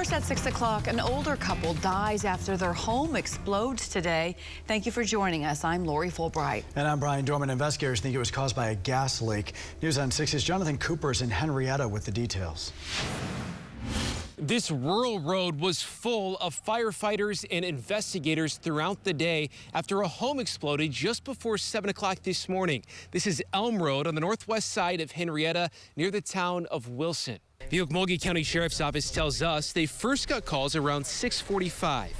First at 6 o'clock, an older couple dies after their home explodes today. Thank you for joining us. I'm Lori Fulbright. And I'm Brian Dorman. Investigators think it was caused by a gas leak. News on 6's Jonathan Cooper's in Henryetta with the details. This rural road was full of firefighters and investigators throughout the day after a home exploded just before 7 o'clock this morning. This is Elm Road on the northwest side of Henryetta near the town of Wilson. The Okmulgee County Sheriff's Office tells us they first got calls around 6:45.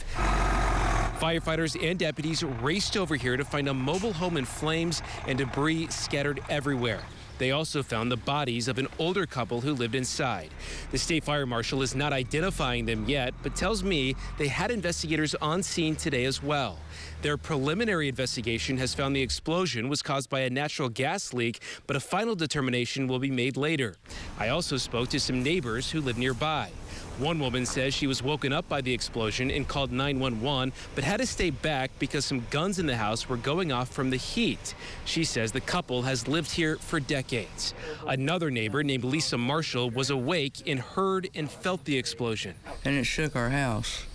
Firefighters and deputies raced over here to find a mobile home in flames and debris scattered everywhere. They also found the bodies of an older couple who lived inside. The state fire marshal is not identifying them yet, but tells me they had investigators on scene today as well. Their preliminary investigation has found the explosion was caused by a natural gas leak, but a final determination will be made later. I also spoke to some neighbors who live nearby. One woman says she was woken up by the explosion and called 911, but had to stay back because some guns in the house were going off from the heat. She says the couple has lived here for decades. Another neighbor named Lisa Marshall was awake and heard and felt the explosion. And it shook our house.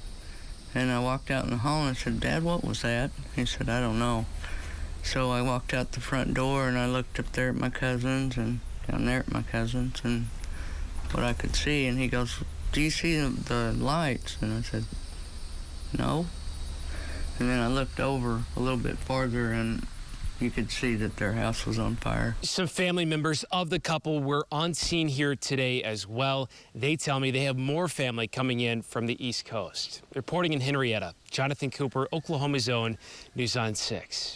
And I walked out in the hall and I said, "Dad, what was that?" He said, "I don't know." So I walked out the front door and I looked up there at my cousins and down there at my cousins and what I could see, and he goes, "Do you see the lights?" And I said, "No." And then I looked over a little bit farther and you could see that their house was on fire. Some family members of the couple were on scene here today as well. They tell me they have more family coming in from the East Coast. Reporting in Henryetta, Jonathan Cooper, Oklahoma's Own, News on 6.